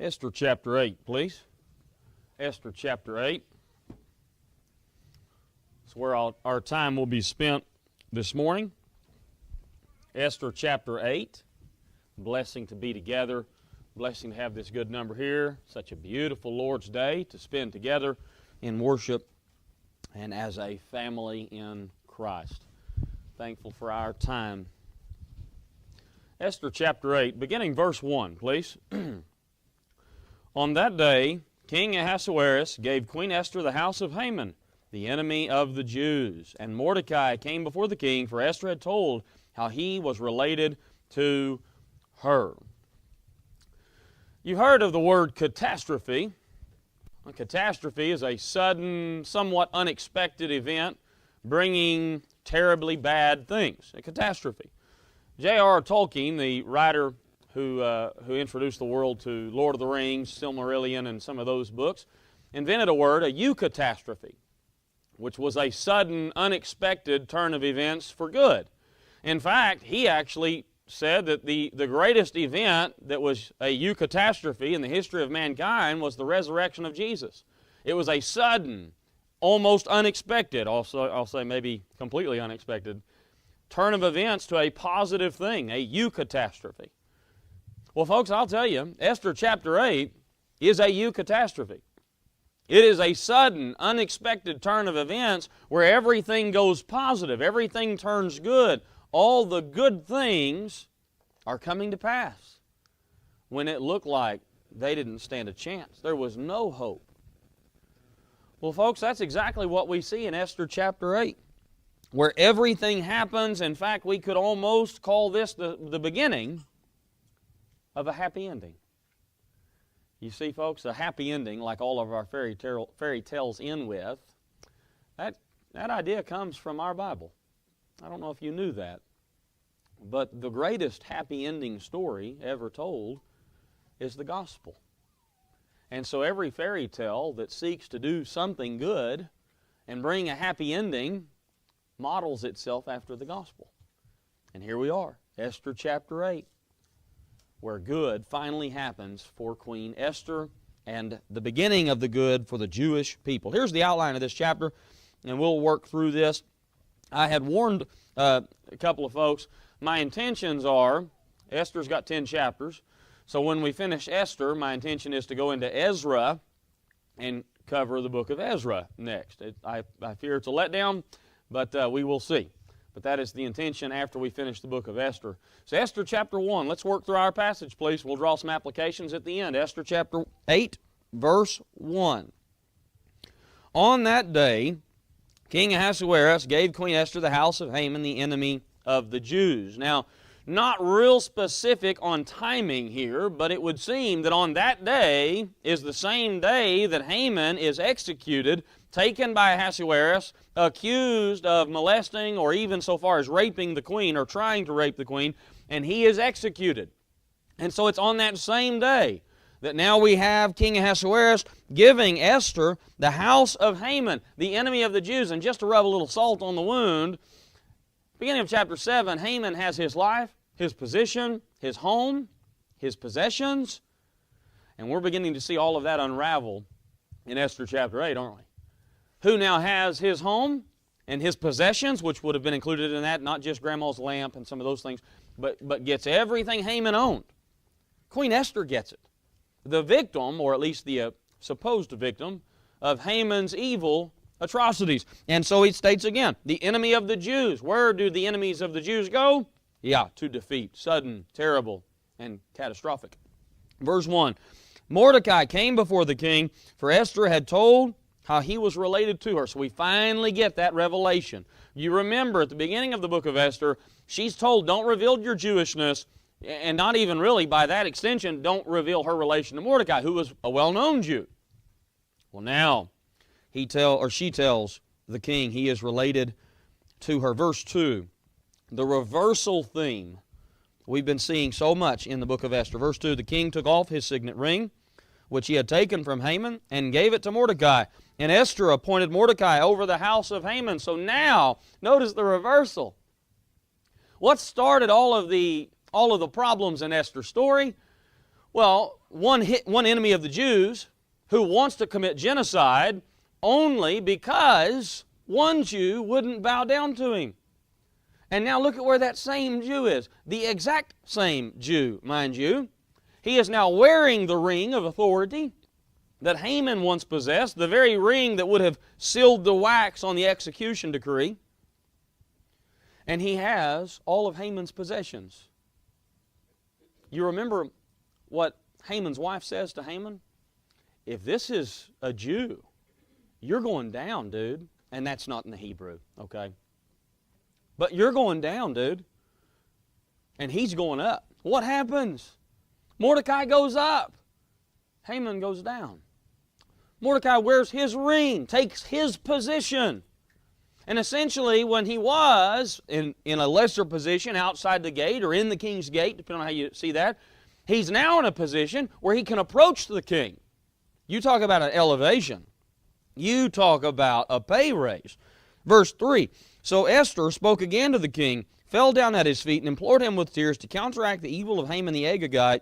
Esther chapter 8, please. Esther chapter 8. That's where our time will be spent this morning. Esther chapter 8. Blessing to be together. Blessing to have this good number here. Such a beautiful Lord's Day to spend together in worship and as a family in Christ. Thankful for our time. Esther chapter 8, beginning verse 1, please. On that day, King Ahasuerus gave Queen Esther the house of Haman, the enemy of the Jews. And Mordecai came before the king, for Esther had told how he was related to her. You've heard of the word catastrophe. A catastrophe is a sudden, somewhat unexpected event bringing terribly bad things. A catastrophe. J.R.R. Tolkien, the writer who introduced the world to Lord of the Rings, Silmarillion, and some of those books, invented a word, a eucatastrophe, which was a sudden, unexpected turn of events for good. In fact, he actually said that the greatest event that was a eucatastrophe in the history of mankind was the resurrection of Jesus. It was a sudden, almost unexpected, also I'll say maybe completely unexpected, turn of events to a positive thing, a eucatastrophe. Well, folks, I'll tell you, Esther chapter 8 is a eucatastrophe. It is a sudden, unexpected turn of events where everything goes positive, everything turns good. All the good things are coming to pass when it looked like they didn't stand a chance. There was no hope. Well, folks, that's exactly what we see in Esther chapter 8, where everything happens. In fact, we could almost call this the beginning of a happy ending. You see, folks, a happy ending, like all of our fairy tales end with, that idea comes from our Bible. I don't know if you knew that, but the greatest happy ending story ever told is the gospel. And so every fairy tale that seeks to do something good and bring a happy ending models itself after the gospel. And here we are, Esther chapter 8, where good finally happens for Queen Esther and the beginning of the good for the Jewish people. Here's the outline of this chapter, and we'll work through this. I had warned a couple of folks, my intentions are, Esther's got 10 chapters, so when we finish Esther, my intention is to go into Ezra and cover the book of Ezra next. I fear it's a letdown, but we will see. But that is the intention after we finish the book of Esther. So Esther chapter 1, let's work through our passage, please. We'll draw some applications at the end. Esther chapter 8, verse 1. On that day, King Ahasuerus gave Queen Esther the house of Haman, the enemy of the Jews. Now, not real specific on timing here, but it would seem that on that day is the same day that Haman is executed, taken by Ahasuerus, accused of molesting or even so far as raping the queen or trying to rape the queen, and he is executed. And so it's on that same day that now we have King Ahasuerus giving Esther the house of Haman, the enemy of the Jews. And just to rub a little salt on the wound, beginning of chapter 7, Haman has his life, his position, his home, his possessions, and we're beginning to see all of that unravel in Esther chapter 8, aren't we? Who now has his home and his possessions, which would have been included in that, not just grandma's lamp and some of those things, but gets everything Haman owned. Queen Esther gets it. The victim, or at least the supposed victim, of Haman's evil atrocities. And so he states again, the enemy of the Jews. Where do the enemies of the Jews go? Yeah, to defeat. Sudden, terrible, and catastrophic. Verse 1, Mordecai came before the king, for Esther had told how he was related to her. So we finally get that revelation. You remember at the beginning of the book of Esther, she's told, don't reveal your Jewishness, and not even really by that extension, don't reveal her relation to Mordecai, who was a well-known Jew. Well, now she tells the king he is related to her. Verse 2, the reversal theme we've been seeing so much in the book of Esther. Verse 2, the king took off his signet ring, which he had taken from Haman, and gave it to Mordecai. And Esther appointed Mordecai over the house of Haman. So now, notice the reversal. What started all of the problems in Esther's story Well, one enemy of the Jews who wants to commit genocide only because one Jew wouldn't bow down to him. And now look at where that same Jew is. The exact same Jew, mind you. He is now wearing the ring of authority that Haman once possessed, the very ring that would have sealed the wax on the execution decree. And he has all of Haman's possessions. You remember what Haman's wife says to Haman? If this is a Jew, you're going down, dude. And that's not in the Hebrew, okay? But you're going down, dude. And he's going up. What happens? Mordecai goes up. Haman goes down. Mordecai wears his ring, takes his position. And essentially, when he was in a lesser position outside the gate or in the king's gate, depending on how you see that, he's now in a position where he can approach the king. You talk about an elevation. You talk about a pay raise. Verse 3, so Esther spoke again to the king, fell down at his feet, and implored him with tears to counteract the evil of Haman the Agagite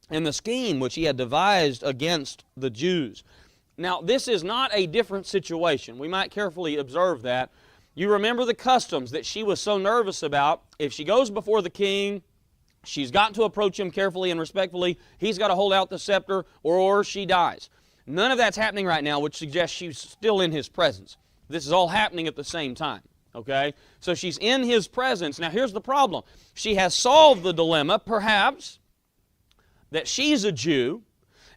and the scheme which he had devised against the Jews. Now, this is not a different situation. We might carefully observe that. You remember the customs that she was so nervous about. If she goes before the king, she's got to approach him carefully and respectfully. He's got to hold out the scepter or she dies. None of that's happening right now, which suggests she's still in his presence. This is all happening at the same time, okay? So she's in his presence. Now, here's the problem. She has solved the dilemma, perhaps, that she's a Jew,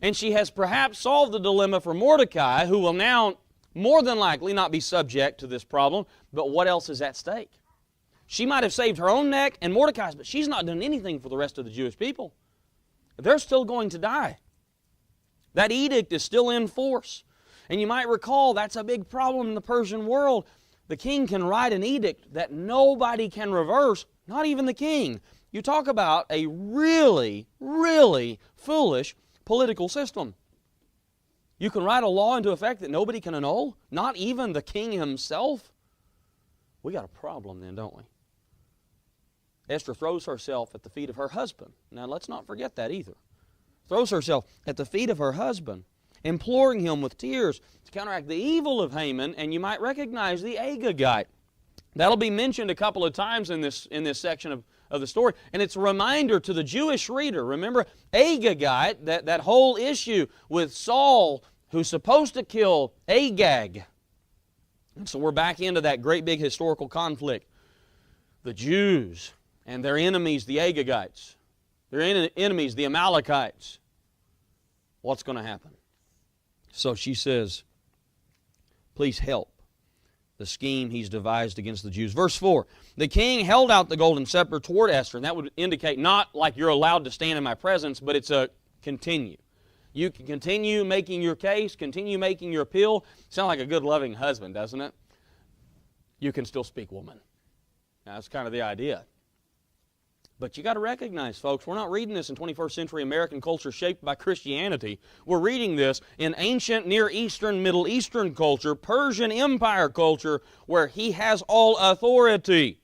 and she has perhaps solved the dilemma for Mordecai, who will now more than likely not be subject to this problem, but what else is at stake? She might have saved her own neck and Mordecai's, but she's not done anything for the rest of the Jewish people. They're still going to die. That edict is still in force. And you might recall that's a big problem in the Persian world. The king can write an edict that nobody can reverse, not even the king. You talk about a really, really foolish political system. You can write a law into effect that nobody can annul, not even the king himself. We got a problem then, don't we? Esther throws herself at the feet of her husband. Now, let's not forget that either. Throws herself at the feet of her husband, imploring him with tears to counteract the evil of Haman, and you might recognize the Agagite. That'll be mentioned a couple of times in this section of the story, and it's a reminder to the Jewish reader. Remember, Agagite, that whole issue with Saul, who's supposed to kill Agag. And so we're back into that great big historical conflict. The Jews and their enemies, the Agagites. Their enemies, the Amalekites. What's going to happen? So she says, please help the scheme he's devised against the Jews. Verse 4, the king held out the golden scepter toward Esther, and that would indicate not like you're allowed to stand in my presence, but it's a continue. You can continue making your case, continue making your appeal. Sounds like a good, loving husband, doesn't it? You can still speak, woman. Now, that's kind of the idea. But you got to recognize, folks, we're not reading this in 21st century American culture shaped by Christianity. We're reading this in ancient Near Eastern, Middle Eastern culture, Persian Empire culture, where he has all authority.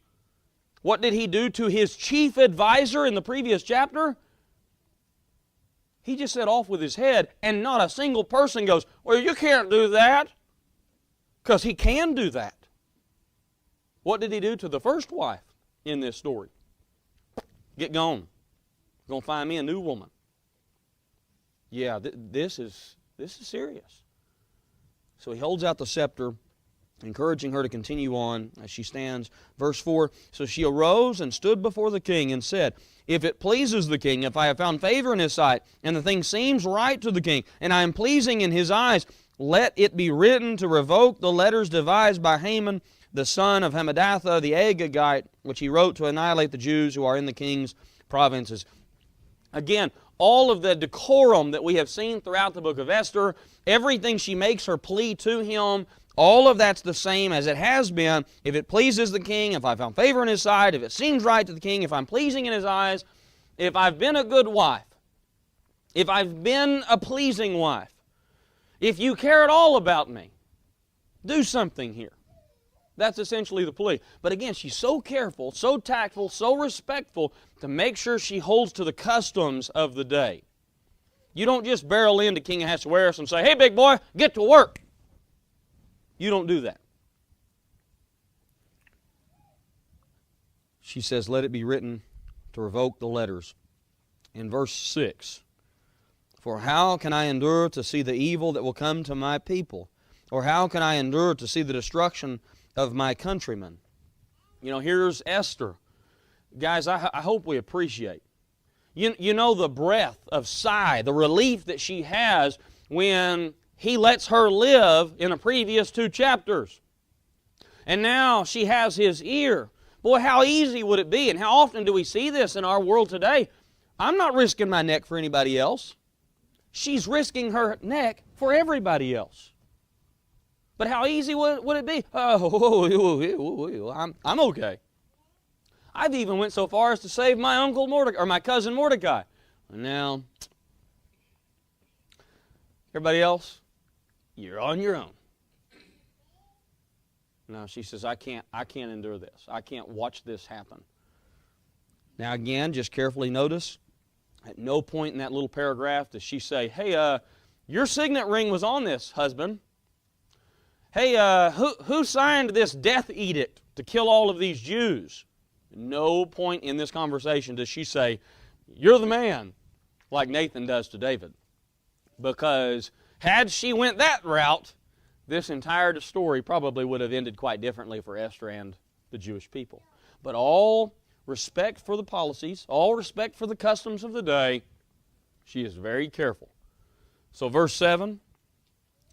What did he do to his chief advisor in the previous chapter? He just set off with his head, and not a single person goes, well, you can't do that, because he can do that. What did he do to the first wife in this story? Get gone. You're going to find me a new woman. Yeah, this is serious. So he holds out the scepter, encouraging her to continue on as she stands. Verse 4, so she arose and stood before the king and said, if it pleases the king, if I have found favor in his sight, and the thing seems right to the king, and I am pleasing in his eyes, let it be written to revoke the letters devised by Haman, the son of Hammedatha, the Agagite, which he wrote to annihilate the Jews who are in the king's provinces. Again, all of the decorum that we have seen throughout the book of Esther, everything she makes her plea to him, all of that's the same as it has been. If it pleases the king, if I found favor in his sight, if it seems right to the king, if I'm pleasing in his eyes, if I've been a good wife, if I've been a pleasing wife, if you care at all about me, do something here. That's essentially the plea. But again, she's so careful, so tactful, so respectful to make sure she holds to the customs of the day. You don't just barrel into King Ahasuerus and say, hey, big boy, get to work. You don't do that. She says, let it be written to revoke the letters. In verse 6, for how can I endure to see the evil that will come to my people? Or how can I endure to see the destruction of my countrymen? You know, here's Esther. Guys, I hope we appreciate. You know the breath of sigh, the relief that she has when he lets her live in the previous 2 chapters. And now she has his ear. Boy, how easy would it be, and how often do we see this in our world today? I'm not risking my neck for anybody else. She's risking her neck for everybody else. But how easy would it be? Oh, I'm okay. I've even went so far as to save my uncle Mordecai, or my cousin Mordecai. And now, everybody else, you're on your own. No, she says, I can't endure this. I can't watch this happen. Now again, just carefully notice, at no point in that little paragraph does she say, hey, your signet ring was on this, husband. Hey, who signed this death edict to kill all of these Jews? No point in this conversation does she say, you're the man, like Nathan does to David. Because had she went that route, this entire story probably would have ended quite differently for Esther and the Jewish people. But all respect for the policies, all respect for the customs of the day, she is very careful. So verse 7,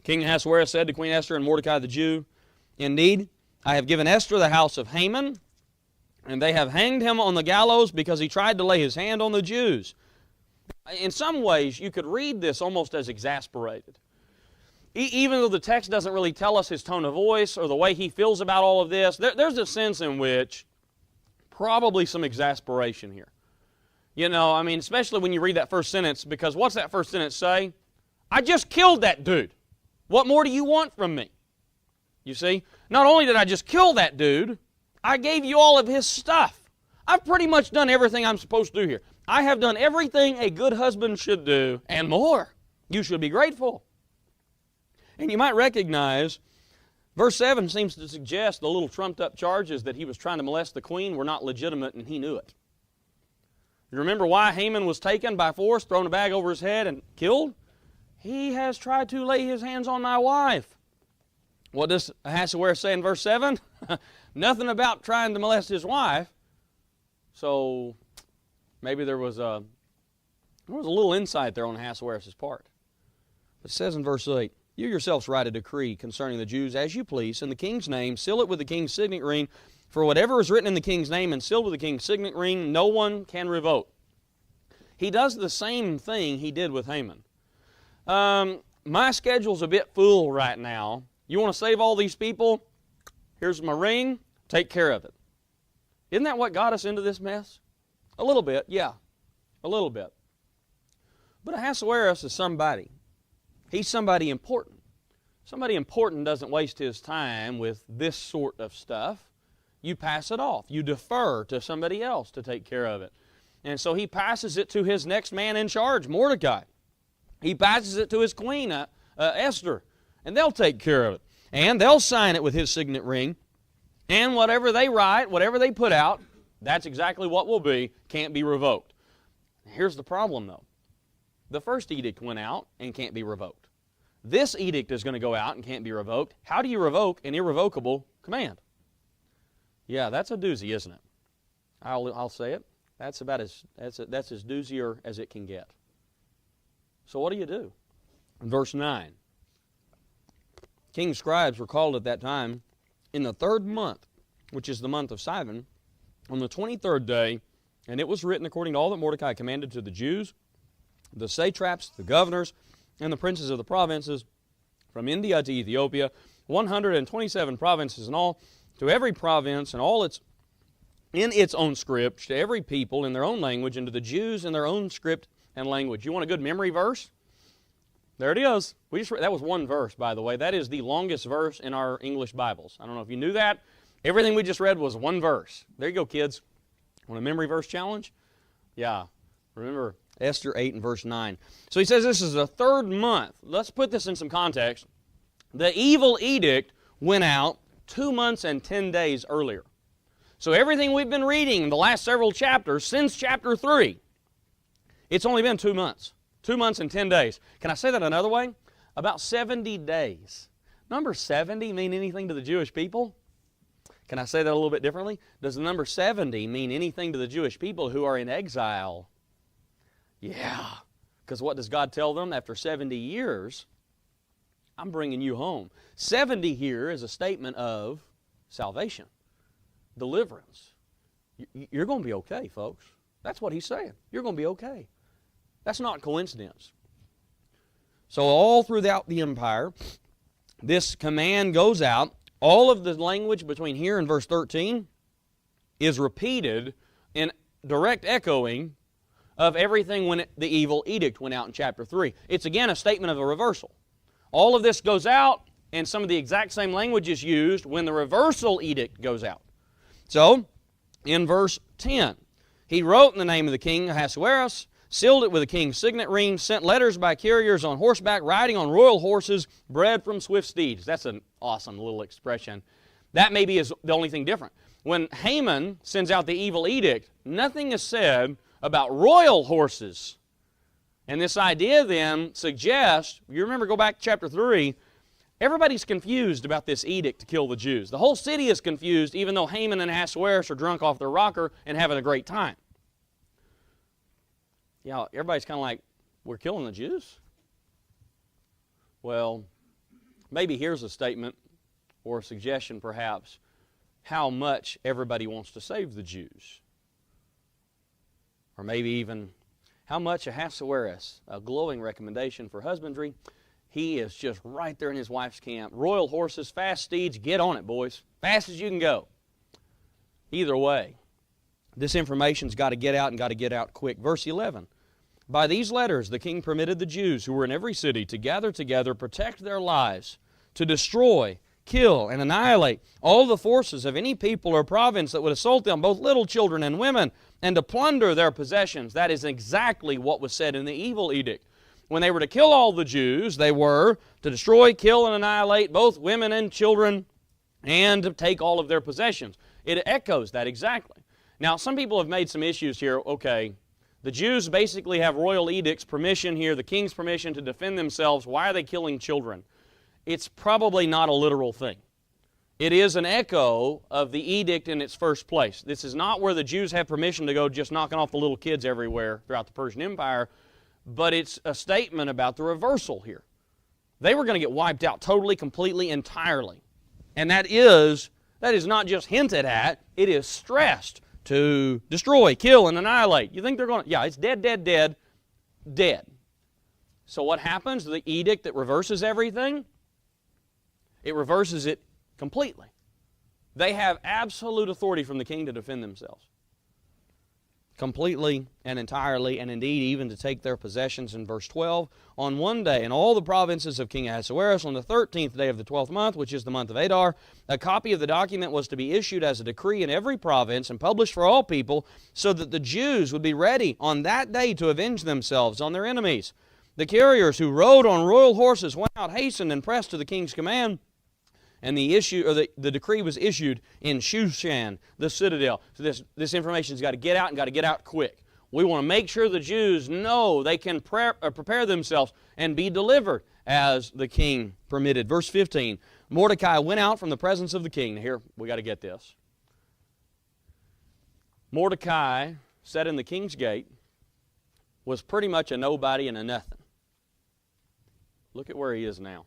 King Ahasuerus said to Queen Esther and Mordecai the Jew, indeed, I have given Esther the house of Haman, and they have hanged him on the gallows because he tried to lay his hand on the Jews. In some ways, you could read this almost as exasperated. Even though the text doesn't really tell us his tone of voice or the way he feels about all of this, there's a sense in which probably some exasperation here. You know, I mean, especially when you read that first sentence, because what's that first sentence say? I just killed that dude. What more do you want from me? You see, not only did I just kill that dude, I gave you all of his stuff. I've pretty much done everything I'm supposed to do here. I have done everything a good husband should do, and more. You should be grateful. And you might recognize, verse 7 seems to suggest the little trumped-up charges that he was trying to molest the queen were not legitimate, and he knew it. You remember why Haman was taken by force, thrown a bag over his head, and killed? He has tried to lay his hands on my wife. What does Ahasuerus say in verse 7? Nothing about trying to molest his wife. So maybe there was a little insight there on Ahasuerus' part. It says in verse 8, you yourselves write a decree concerning the Jews as you please, in the king's name, seal it with the king's signet ring, for whatever is written in the king's name and sealed with the king's signet ring, no one can revoke. He does the same thing he did with Haman. My schedule's a bit full right now. You want to save all these people? Here's my ring. Take care of it. Isn't that what got us into this mess? A little bit, yeah. A little bit. But Ahasuerus is somebody. He's somebody important. Somebody important doesn't waste his time with this sort of stuff. You pass it off. You defer to somebody else to take care of it. And so he passes it to his next man in charge, Mordecai. He passes it to his queen, Esther, and they'll take care of it. And they'll sign it with his signet ring. And whatever they write, whatever they put out, that's exactly what will be, can't be revoked. Here's the problem, though. The first edict went out and can't be revoked. This edict is going to go out and can't be revoked. How do you revoke an irrevocable command? Yeah, that's a doozy, isn't it? I'll say it. That's as doozier as it can get. So what do you do? In verse 9, king's scribes were called at that time in the 3rd month, which is the month of Sivan, on the 23rd day, and it was written according to all that Mordecai commanded to the Jews, the satraps, the governors, and the princes of the provinces, from India to Ethiopia, 127 provinces in all, to every province and all its in its own script, to every people in their own language, and to the Jews in their own script and language. You want a good memory verse? There it is. That was one verse, by the way. That is the longest verse in our English Bibles. I don't know if you knew that. Everything we just read was one verse. There you go, kids. Want a memory verse challenge? Yeah. Remember, Esther 8 and verse 9. So he says this is the third month. Let's put this in some context. The evil edict went out 2 months and 10 days earlier. So everything we've been reading in the last several chapters, since chapter 3, it's only been 2 months. 2 months and 10 days. Can I say that another way? About 70 days. Number 70 mean anything to the Jewish people? Can I say that a little bit differently? Does the number 70 mean anything to the Jewish people who are in exile? Yeah. Because what does God tell them? After 70 years, I'm bringing you home. 70 here is a statement of salvation, deliverance. You're going to be okay, folks. That's what he's saying. You're going to be okay. That's not coincidence. So all throughout the empire, this command goes out. All of the language between here and verse 13 is repeated in direct echoing of everything when the evil edict went out in chapter 3. It's again a statement of a reversal. All of this goes out, and some of the exact same language is used when the reversal edict goes out. So, in verse 10, he wrote in the name of the king Ahasuerus, sealed it with a king's signet ring, sent letters by couriers on horseback, riding on royal horses, bred from swift steeds. That's an awesome little expression. That maybe is the only thing different. When Haman sends out the evil edict, nothing is said about royal horses. And this idea then suggests, you remember, go back to chapter 3, everybody's confused about this edict to kill the Jews. The whole city is confused, even though Haman and Ahasuerus are drunk off their rocker and having a great time. Yeah, everybody's kind of like, we're killing the Jews? Well, maybe here's a statement or a suggestion perhaps how much everybody wants to save the Jews. Or maybe even how much Ahasuerus, a glowing recommendation for husbandry, he is just right there in his wife's camp. Royal horses, fast steeds, get on it, boys. Fast as you can go. Either way, this information's got to get out and got to get out quick. Verse 11. By these letters the king permitted the Jews who were in every city to gather together, protect their lives, to destroy, kill, and annihilate all the forces of any people or province that would assault them, both little children and women, and to plunder their possessions. That is exactly what was said in the evil edict. When they were to kill all the Jews, they were to destroy, kill, and annihilate both women and children, and to take all of their possessions. It echoes that exactly. Now, some people have made some issues here. Okay, the Jews basically have royal edicts, permission here, the king's permission to defend themselves. Why are they killing children? It's probably not a literal thing. It is an echo of the edict in its first place. This is not where the Jews have permission to go just knocking off the little kids everywhere throughout the Persian Empire, but it's a statement about the reversal here. They were going to get wiped out totally, completely, entirely. And that is not just hinted at, it is stressed to destroy, kill, and annihilate. You think they're going to, yeah, it's dead, dead, dead, dead. So what happens? The edict that reverses everything, it reverses it completely. They have absolute authority from the king to defend themselves. Completely and entirely, and indeed even to take their possessions. In verse 12, on one day in all the provinces of King Ahasuerus, on the 13th day of the 12th month, which is the month of Adar, a copy of the document was to be issued as a decree in every province and published for all people, so that the Jews would be ready on that day to avenge themselves on their enemies. The couriers who rode on royal horses went out, hastened, and pressed to the king's command. And the decree was issued in Shushan, the citadel. So this information's got to get out and got to get out quick. We want to make sure the Jews know they can prepare themselves and be delivered as the king permitted. Verse 15, Mordecai went out from the presence of the king. Now here, we got to get this. Mordecai, sat in the king's gate, was pretty much a nobody and a nothing. Look at where he is now.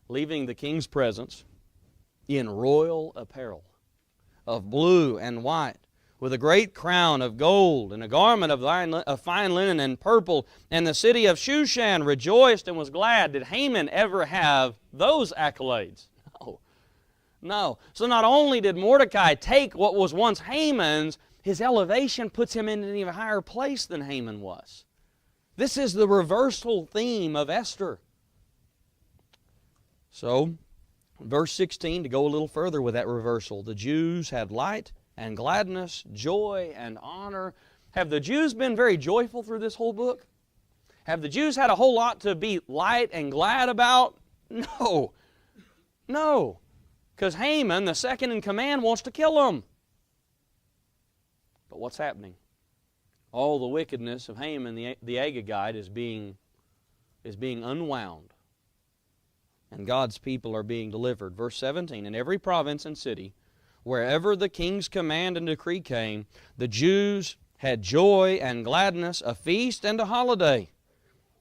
Leaving the king's presence in royal apparel of blue and white, with a great crown of gold and a garment of fine linen and purple. And the city of Shushan rejoiced and was glad. Did Haman ever have those accolades? No. So not only did Mordecai take what was once Haman's, his elevation puts him in an even higher place than Haman was. This is the reversal theme of Esther. So, verse 16, to go a little further with that reversal, the Jews had light and gladness, joy and honor, have the Jews been very joyful through this whole book? Have the Jews had a whole lot to be light and glad about? No. No. Because Haman, the second in command, wants to kill them. But what's happening? All the wickedness of Haman, the Agagite, is being unwound. And God's people are being delivered. Verse 17, in every province and city, wherever the king's command and decree came, the Jews had joy and gladness, a feast and a holiday.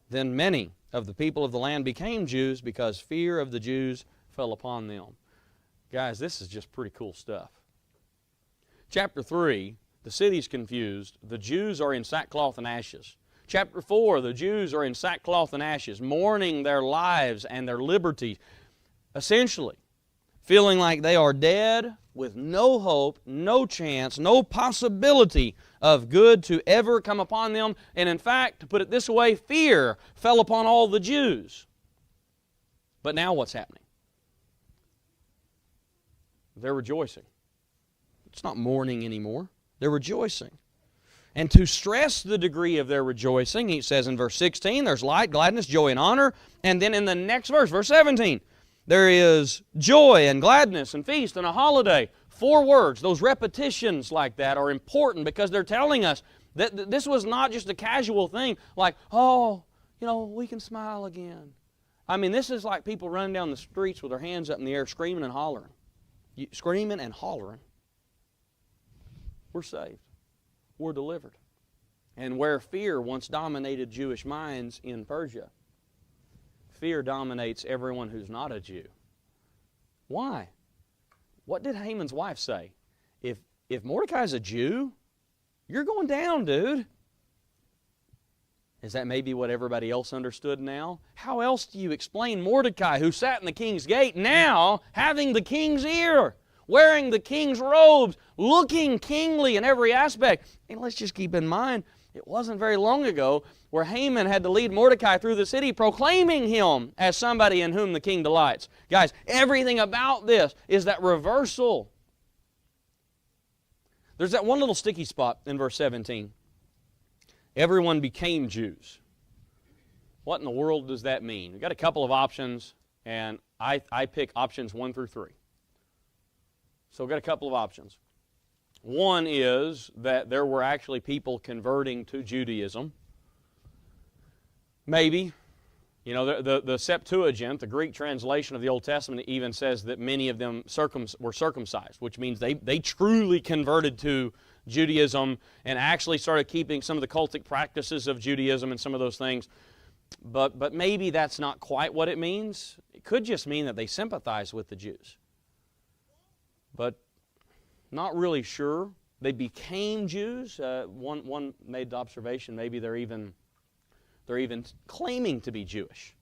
Then many of the people of the land became Jews because fear of the Jews fell upon them. Guys, this is just pretty cool stuff. Chapter 3, the city's confused. The Jews are in sackcloth and ashes. Chapter 4, the Jews are in sackcloth and ashes, mourning their lives and their liberty, essentially feeling like they are dead with no hope, no chance, no possibility of good to ever come upon them. And in fact, to put it this way, fear fell upon all the Jews. But now what's happening? They're rejoicing. It's not mourning anymore. They're rejoicing. And to stress the degree of their rejoicing, he says in verse 16, there's light, gladness, joy, and honor. And then in the next verse, verse 17, there is joy and gladness and feast and a holiday. 4 words, those repetitions like that are important because they're telling us that this was not just a casual thing like, oh, we can smile again. I mean, this is like people running down the streets with their hands up in the air screaming and hollering. Screaming and hollering. We're saved. We're delivered. And where fear once dominated Jewish minds in Persia, fear dominates everyone who's not a Jew. Why? What did Haman's wife say? If Mordecai's a Jew, you're going down, dude. Is that maybe what everybody else understood now? How else do you explain Mordecai, who sat in the king's gate, now having the king's ear, wearing the king's robes, looking kingly in every aspect? And let's just keep in mind, it wasn't very long ago where Haman had to lead Mordecai through the city proclaiming him as somebody in whom the king delights. Guys, everything about this is that reversal. There's that one little sticky spot in verse 17. Everyone became Jews. What in the world does that mean? We've got a couple of options, and I pick options 1 through 3. So we've got a couple of options. One is that there were actually people converting to Judaism. Maybe. The Septuagint, the Greek translation of the Old Testament, even says that many of them were circumcised, which means they truly converted to Judaism and actually started keeping some of the cultic practices of Judaism and some of those things. But maybe that's not quite what it means. It could just mean that they sympathize with the Jews. But not really sure. They became Jews. One made the observation maybe they're even claiming to be Jewish.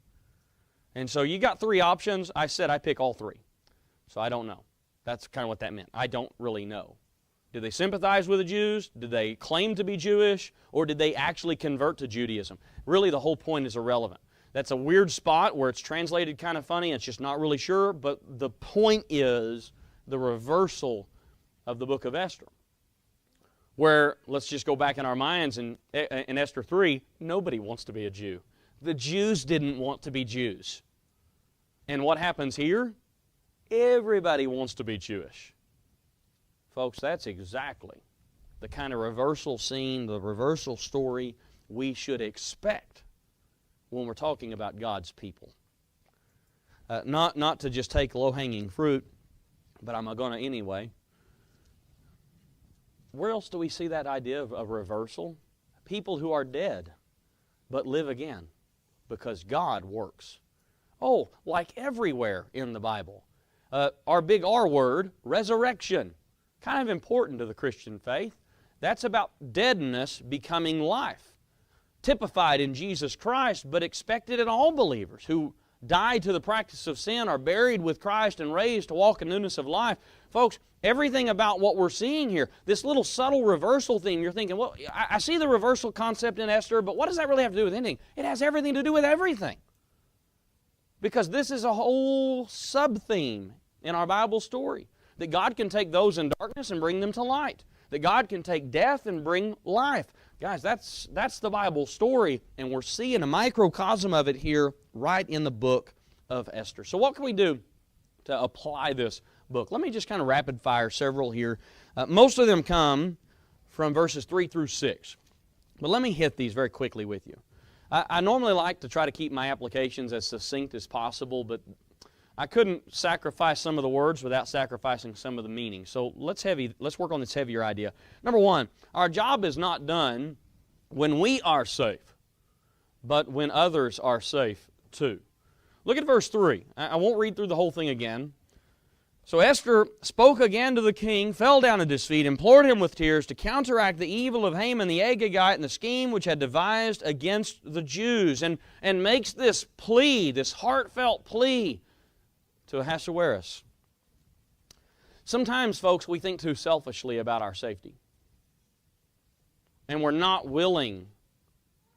And so you got 3 options. I said I pick all 3. So I don't know. That's kind of what that meant. I don't really know. Did they sympathize with the Jews? Did they claim to be Jewish? Or did they actually convert to Judaism? Really, the whole point is irrelevant. That's a weird spot where it's translated kind of funny. It's just not really sure. But the point is the reversal of the book of Esther. Where, let's just go back in our minds, in Esther 3, nobody wants to be a Jew. The Jews didn't want to be Jews. And what happens here? Everybody wants to be Jewish. Folks, that's exactly the kind of reversal scene, the reversal story we should expect when we're talking about God's people. Not to just take low-hanging fruit, but I'm going to anyway. Where else do we see that idea of reversal? People who are dead but live again because God works. Oh, like everywhere in the Bible. Our big R word, resurrection. Kind of important to the Christian faith. That's about deadness becoming life. Typified in Jesus Christ, but expected in all believers who died to the practice of sin, are buried with Christ and raised to walk in newness of life. Folks, everything about what we're seeing here, this little subtle reversal theme, you're thinking, well, I see the reversal concept in Esther, but what does that really have to do with anything? It has everything to do with everything. Because this is a whole sub-theme in our Bible story. That God can take those in darkness and bring them to light. That God can take death and bring life. Guys, that's the Bible story, and we're seeing a microcosm of it here right in the book of Esther. So what can we do to apply this book? Let me just kind of rapid fire several here. Most of them come from verses 3 through 6. But let me hit these very quickly with you. I normally like to try to keep my applications as succinct as possible, but I couldn't sacrifice some of the words without sacrificing some of the meaning. So let's work on this heavier idea. Number one, our job is not done when we are safe, but when others are safe too. Look at verse 3. I won't read through the whole thing again. So Esther spoke again to the king, fell down at his feet, implored him with tears to counteract the evil of Haman the Agagite and the scheme which had devised against the Jews, and makes this plea, this heartfelt plea, to Ahasuerus. Sometimes, folks, we think too selfishly about our safety. And we're not willing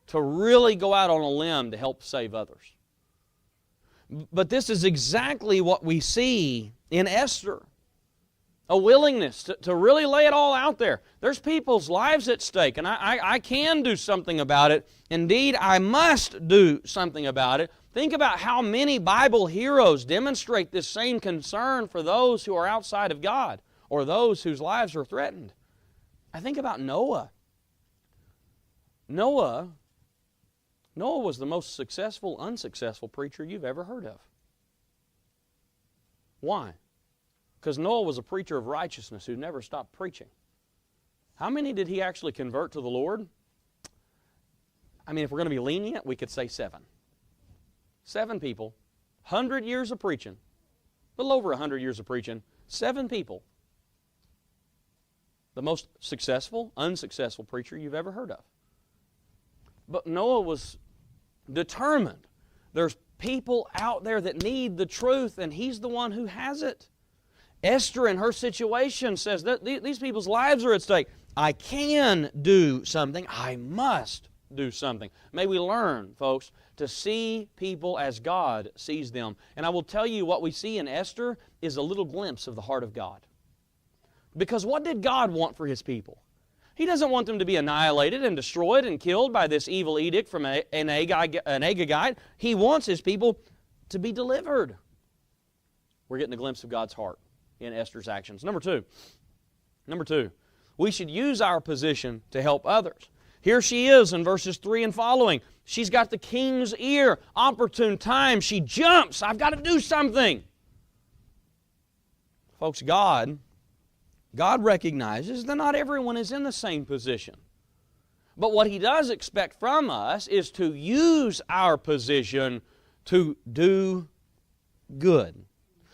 to really go out on a limb to help save others. But this is exactly what we see in Esther. A willingness to really lay it all out there. There's people's lives at stake, and I can do something about it. Indeed, I must do something about it. Think about how many Bible heroes demonstrate this same concern for those who are outside of God or those whose lives are threatened. I think about Noah. Noah was the most successful, unsuccessful preacher you've ever heard of. Why? Because Noah was a preacher of righteousness who never stopped preaching. How many did he actually convert to the Lord? I mean, if we're going to be lenient, we could say 7. 7 people, 100 years of preaching, a little over 100 years of preaching, 7 people. The most successful, unsuccessful preacher you've ever heard of. But Noah was determined. There's people out there that need the truth, and he's the one who has it. Esther, in her situation, says that these people's lives are at stake. I can do something. I must do something. May we learn, folks, to see people as God sees them. And I will tell you, what we see in Esther is a little glimpse of the heart of God. Because what did God want for His people? He doesn't want them to be annihilated and destroyed and killed by this evil edict from an Agagite. He wants His people to be delivered. We're getting a glimpse of God's heart in Esther's actions. Number two, we should use our position to help others. Here she is in verses 3 and following. She's got the king's ear. Opportune time. She jumps. I've got to do something. Folks, God recognizes that not everyone is in the same position. But what He does expect from us is to use our position to do good.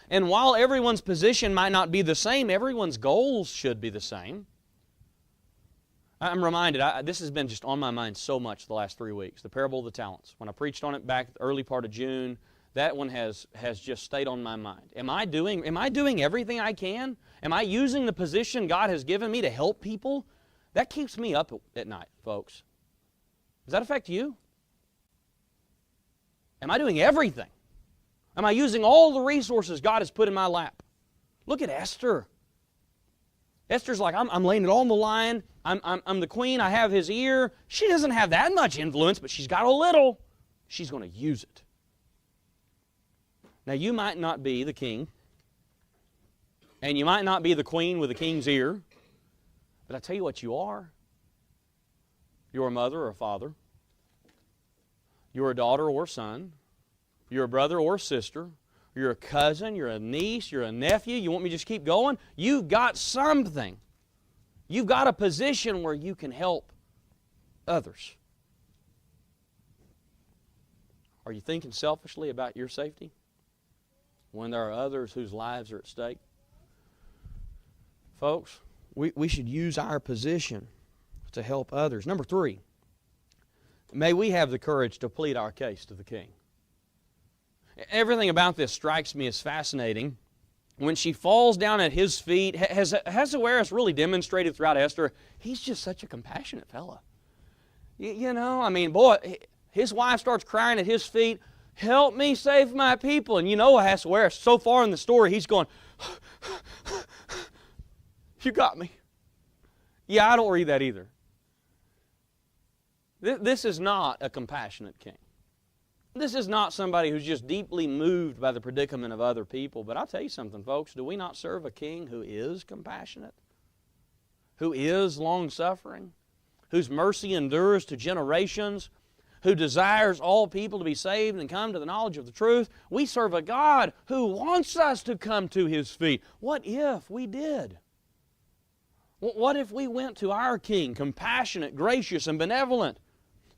And while everyone's position might not be the same, everyone's goals should be the same. I'm reminded, this has been just on my mind so much the last 3 weeks, the parable of the talents. When I preached on it back the early part of June, that one has just stayed on my mind. Am I doing everything I can? Am I using the position God has given me to help people? That keeps me up at night, folks. Does that affect you? Am I doing everything? Am I using all the resources God has put in my lap? Look at Esther. Esther's like, I'm laying it all on the line. I'm the queen. I have His ear. She doesn't have that much influence, but she's got a little. She's going to use it. Now, you might not be the king, and you might not be the queen with the king's ear, but I tell you what you are. You're a mother or a father. You're a daughter or a son. You're a brother or a sister. You're a cousin. You're a niece. You're a nephew. You want me to just keep going? You've got something. You've got a position where you can help others. Are you thinking selfishly about your safety when there are others whose lives are at stake? Folks, we should use our position to help others. Number 3, may we have the courage to plead our case to the king. Everything about this strikes me as fascinating. When she falls down at his feet, has Ahasuerus really demonstrated throughout Esther, he's just such a compassionate fella. You know, I mean, boy, his wife starts crying at his feet, help me save my people. And you know Ahasuerus, so far in the story, he's going, you got me. Yeah, I don't read that either. This is not a compassionate king. This is not somebody who's just deeply moved by the predicament of other people. But I'll tell you something, folks. Do we not serve a king who is compassionate? Who is long-suffering? Whose mercy endures to generations? Who desires all people to be saved and come to the knowledge of the truth? We serve a God who wants us to come to His feet. What if we did? What if we went to our King, compassionate, gracious, and benevolent,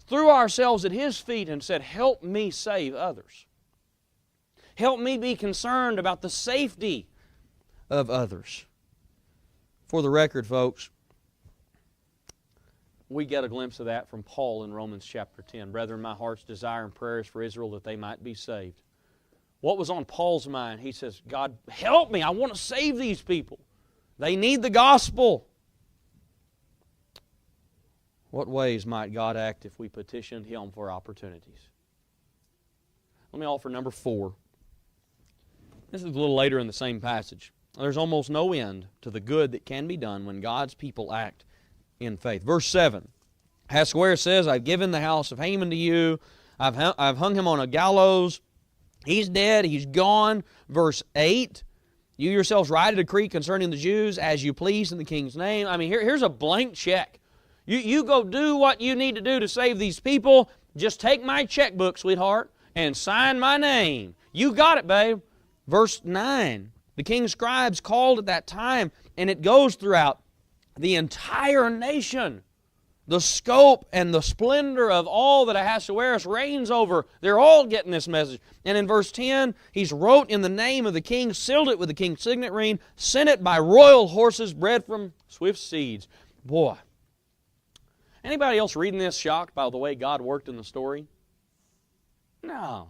threw ourselves at His feet and said, help me save others. Help me be concerned about the safety of others. For the record, folks, we get a glimpse of that from Paul in Romans chapter 10. Brethren, my heart's desire and prayer is for Israel that they might be saved. What was on Paul's mind? He says, God, help me. I want to save these people. They need the gospel. What ways might God act if we petitioned Him for opportunities? Let me offer number 4. This is a little later in the same passage. There's almost no end to the good that can be done when God's people act in faith. Verse 7. Ahasuerus says, I've given the house of Haman to you. I've hung him on a gallows. He's dead. He's gone. Verse 8. You yourselves write a decree concerning the Jews as you please in the king's name. I mean, here's a blank check. You go do what you need to do to save these people. Just take my checkbook, sweetheart, and sign my name. You got it, babe. Verse 9. The king's scribes called at that time, and it goes throughout the entire nation. The scope and the splendor of all that Ahasuerus reigns over, they're all getting this message. And in verse 10, he's wrote in the name of the king, sealed it with the king's signet ring, sent it by royal horses bred from swift steeds. Boy. Anybody else reading this shocked by the way God worked in the story? No.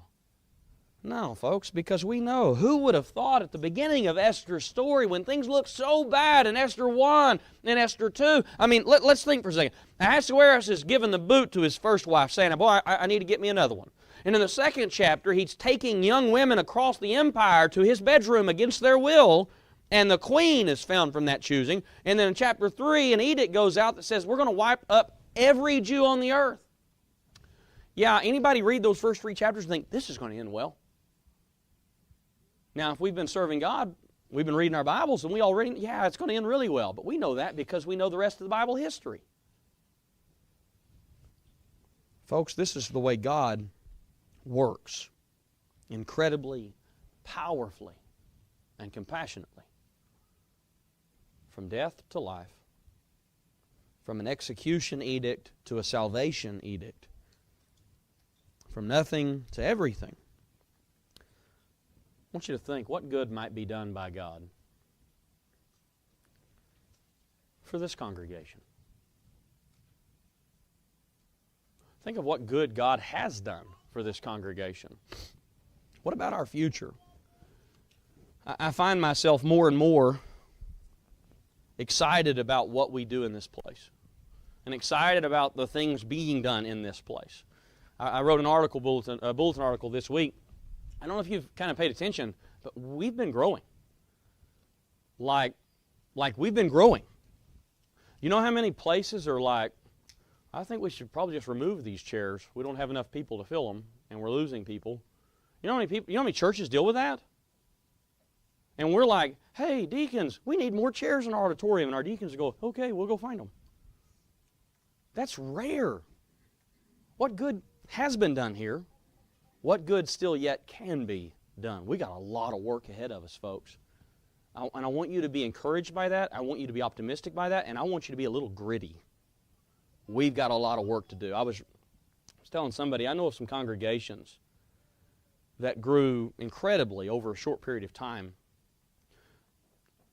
No, folks, because we know. Who would have thought at the beginning of Esther's story when things looked so bad in Esther 1 and Esther 2? I mean, let's think for a second. Ahasuerus is giving the boot to his first wife, saying, boy, I need to get me another one. And in the second chapter, he's taking young women across the empire to his bedroom against their will, and the queen is found from that choosing. And then in chapter 3, an edict goes out that says, we're going to wipe up every Jew on the earth. Yeah, anybody read those first 3 chapters and think, this is going to end well? Now, if we've been serving God, we've been reading our Bibles, and we already, yeah, it's going to end really well. But we know that because we know the rest of the Bible history. Folks, this is the way God works. Incredibly, powerfully, and compassionately. From death to life. From an execution edict to a salvation edict. From nothing to everything. I want you to think, what good might be done by God for this congregation? Think of what good God has done for this congregation. What about our future? I find myself more and more excited about what we do in this place and excited about the things being done in this place. I wrote an article, a bulletin article this week. I don't know if you've kind of paid attention, but we've been growing. Like we've been growing. You know how many places are like, I think we should probably just remove these chairs. We don't have enough people to fill them, and we're losing people. You know how many people? You know how many churches deal with that? And we're like, hey, deacons, we need more chairs in our auditorium. And our deacons go, okay, we'll go find them. That's rare. What good has been done here? What good still yet can be done? We got a lot of work ahead of us, folks. And I want you to be encouraged by that. I want you to be optimistic by that. And I want you to be a little gritty. We've got a lot of work to do. I was telling somebody, I know of some congregations that grew incredibly over a short period of time.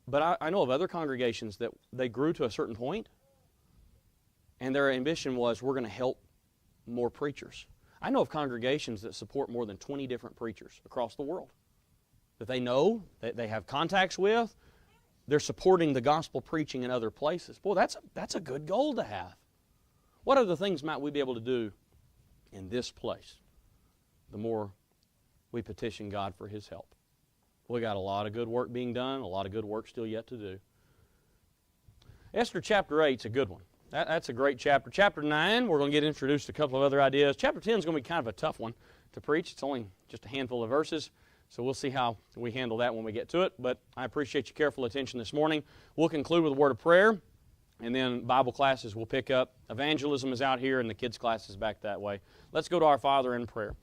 But I know of other congregations that they grew to a certain point, and their ambition was, we're going to help more preachers. I know of congregations that support more than 20 different preachers across the world that they know, that they have contacts with. They're supporting the gospel preaching in other places. Boy, that's a good goal to have. What other things might we be able to do in this place the more we petition God for His help? We got a lot of good work being done, a lot of good work still yet to do. Esther chapter 8 is a good one. That's a great chapter. Chapter 9, we're going to get introduced to a couple of other ideas. Chapter 10 is going to be kind of a tough one to preach. It's only just a handful of verses, so we'll see how we handle that when we get to it. But I appreciate your careful attention this morning. We'll conclude with a word of prayer, and then Bible classes will pick up. Evangelism is out here, and the kids' class is back that way. Let's go to our Father in prayer.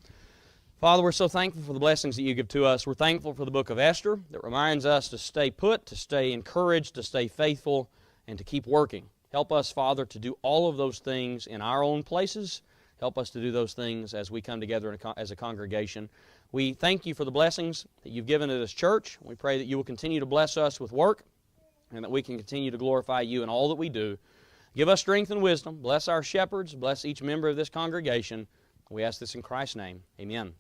Father, we're so thankful for the blessings that you give to us. We're thankful for the book of Esther that reminds us to stay put, to stay encouraged, to stay faithful, and to keep working. Help us, Father, to do all of those things in our own places. Help us to do those things as we come together as a congregation. We thank you for the blessings that you've given to this church. We pray that you will continue to bless us with work and that we can continue to glorify you in all that we do. Give us strength and wisdom. Bless our shepherds. Bless each member of this congregation. We ask this in Christ's name. Amen.